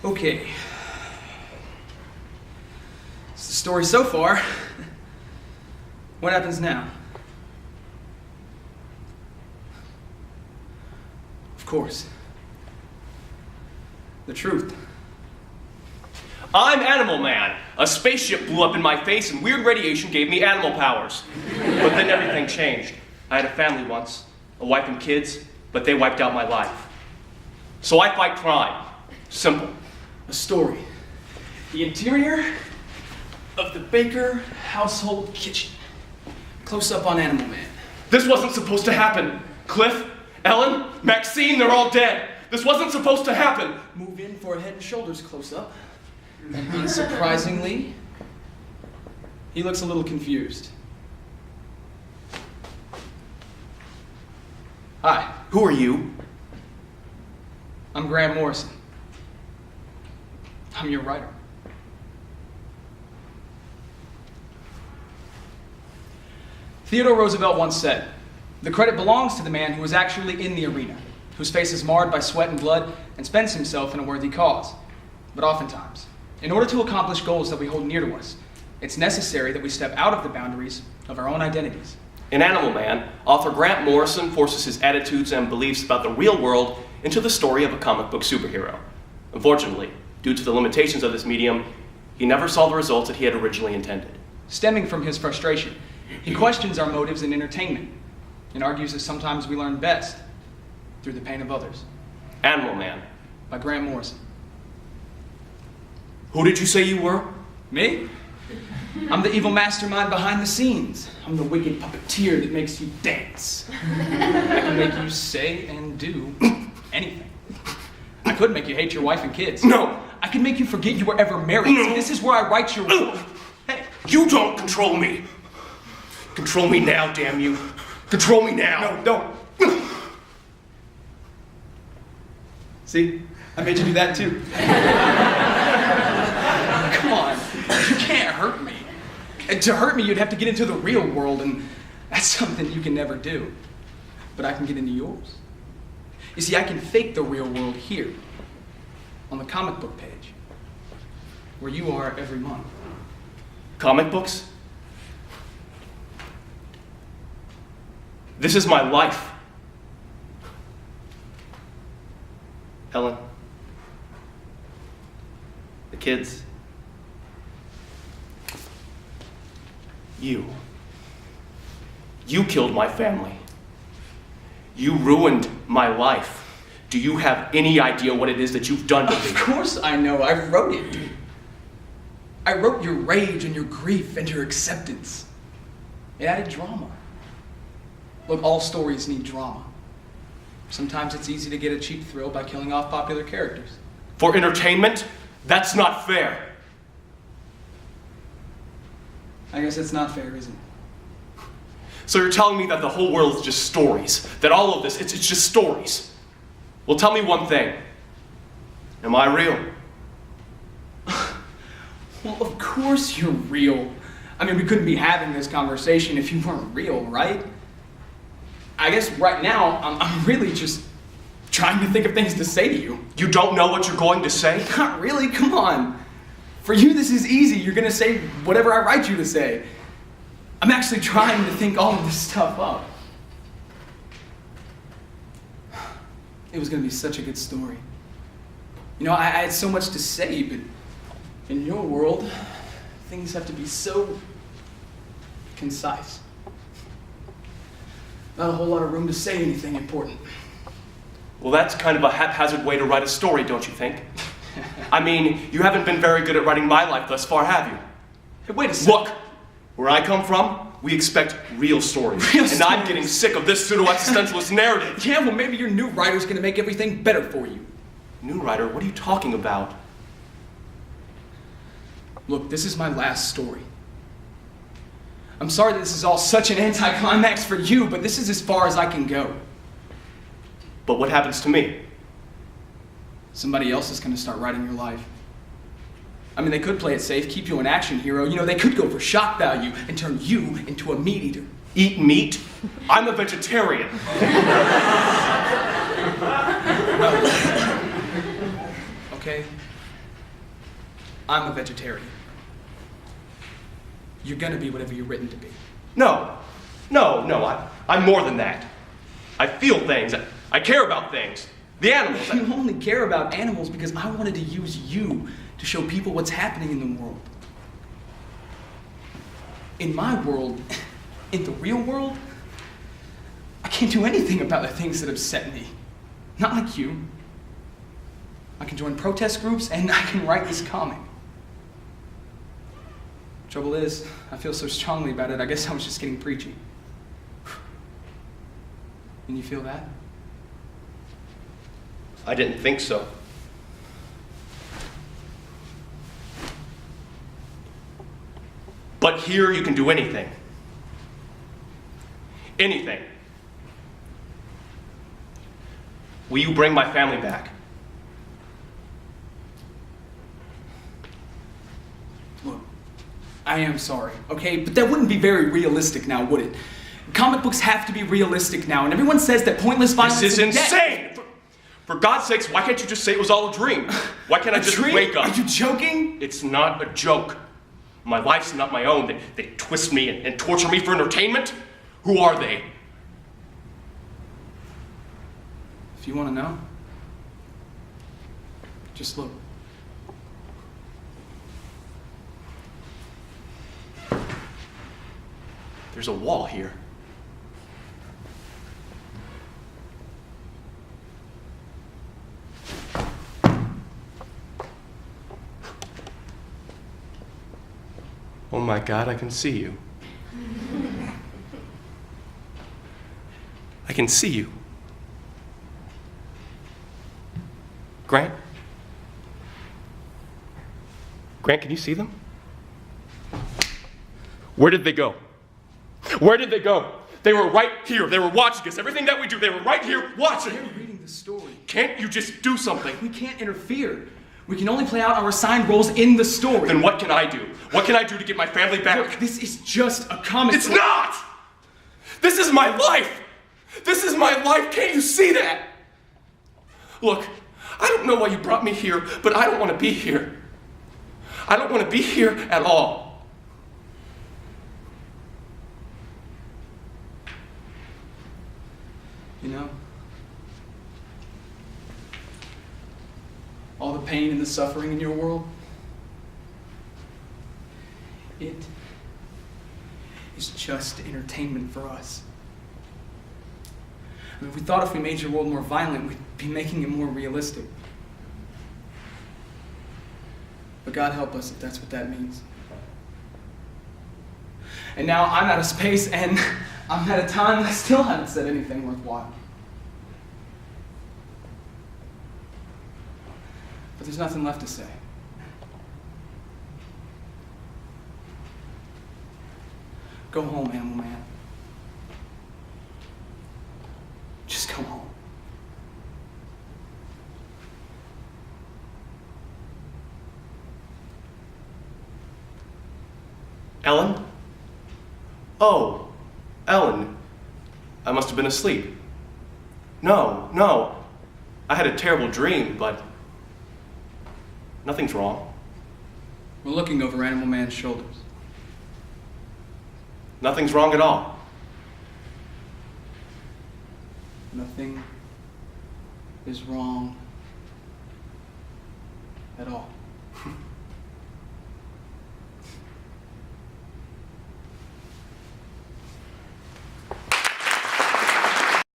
Okay. It's the story so far. What happens now? Of course. The truth. I'm Animal Man. A spaceship blew up in my face and weird radiation gave me animal powers. But then everything changed. I had a family once, a wife and kids, but they wiped out my life. So I fight crime. Simple. A story. The interior of the Baker household kitchen. Close up on Animal Man. This wasn't supposed to happen. Cliff, Ellen, Maxine, they're all dead. This wasn't supposed to happen. Move in for a head and shoulders close up. And unsurprisingly, he looks a little confused. Hi. Who are you? I'm Grant Morrison. I'm your writer. Theodore Roosevelt once said, "The credit belongs to the man who was actually in the arena, whose face is marred by sweat and blood and spends himself in a worthy cause. But oftentimes, in order to accomplish goals that we hold near to us, it's necessary that we step out of the boundaries of our own identities." In Animal Man, author Grant Morrison forces his attitudes and beliefs about the real world into the story of a comic book superhero. Unfortunately, due to the limitations of this medium, he never saw the results that he had originally intended. Stemming from his frustration, he questions our motives in entertainment and argues that sometimes we learn best through the pain of others. Animal Man. By Grant Morrison. Who did you say you were? Me? I'm the evil mastermind behind the scenes. I'm the wicked puppeteer that makes you dance. I can make you say and do anything. I could make you hate your wife and kids. No! I can make you forget you were ever married. No. See, this is where I write your world. Hey. You don't control me! Control me now, damn you. Control me now. No, don't. See? I made you do that too. Come on. You can't hurt me. And to hurt me, you'd have to get into the real world, and that's something you can never do. But I can get into yours. You see, I can fake the real world here, on the comic book page, where you are every month. Comic books? This is my life. Ellen. The kids. You. You killed my family. You ruined my life. Do you have any idea what it is that you've done to me? Of course I know. I wrote it. I wrote your rage and your grief and your acceptance. It added drama. Look, all stories need drama. Sometimes it's easy to get a cheap thrill by killing off popular characters. For entertainment? That's not fair. I guess it's not fair, is it? So you're telling me that the whole world is just stories? That all of this, it's just stories? Well, tell me one thing. Am I real? Well, of course you're real. I mean, we couldn't be having this conversation if you weren't real, right? I guess right now, I'm really just trying to think of things to say to you. You don't know what you're going to say? Not really, come on. For you, this is easy. You're gonna say whatever I write you to say. I'm actually trying to think all of this stuff up. It was gonna be such a good story. You know, I had so much to say, but in your world, things have to be so concise. Not a whole lot of room to say anything important. Well, that's kind of a haphazard way to write a story, don't you think? I mean, you haven't been very good at writing my life thus far, have you? Hey, wait a second. Look, where I come from, we expect real stories. And I'm getting sick of this pseudo-existentialist narrative. Yeah, well, maybe your new writer's gonna make everything better for you. New writer? What are you talking about? Look, this is my last story. I'm sorry that this is all such an anticlimax for you, but this is as far as I can go. But what happens to me? Somebody else is gonna start writing your life. I mean, they could play it safe, keep you an action hero. You know, they could go for shock value and turn you into a meat eater. Eat meat? I'm a vegetarian. Okay, I'm a vegetarian. You're gonna be whatever you're written to be. No, I'm more than that. I feel things. I care about things. The animals. You only care about animals because I wanted to use you to show people what's happening in the world. In my world, in the real world, I can't do anything about the things that upset me. Not like you. I can join protest groups and I can write this comic. Trouble is, I feel so strongly about it, I guess I was just getting preachy. And you feel that? I didn't think so. But here you can do anything. Anything. Will you bring my family back? Look, I am sorry, okay? But that wouldn't be very realistic now, would it? Comic books have to be realistic now, and everyone says that pointless violence This is insane! death. For God's sakes, why can't you just say it was all a dream? Why can't I just wake up? Are you joking? It's not a joke. My life's not my own. They twist me and torture me for entertainment? Who are they? If you want to know, just look. There's a wall here. Oh my God, I can see you. I can see you. Grant? Grant, can you see them? Where did they go? Where did they go? They were right here. They were watching us. Everything that we do, they were right here watching. They're reading the story. Can't you just do something? We can't interfere. We can only play out our assigned roles in the story. Then what can I do? What can I do to get my family back? Look, this is just a comic It's book. not! This is my life! This is my life! Can't you see that? Look, I don't know why you brought me here, but I don't want to be here. I don't want to be here at all. You know, all the pain and the suffering in your world, it is just entertainment for us. I mean, we thought if we made your world more violent, we'd be making it more realistic. But God help us if that's what that means. And now I'm out of space and I'm at a time that I still haven't said anything worthwhile. But there's nothing left to say. Go home, Animal Man. Just go home. Ellen? Oh, Ellen. I must have been asleep. No. I had a terrible dream, but nothing's wrong. We're looking over Animal Man's shoulders. Nothing's wrong at all. Nothing is wrong at all.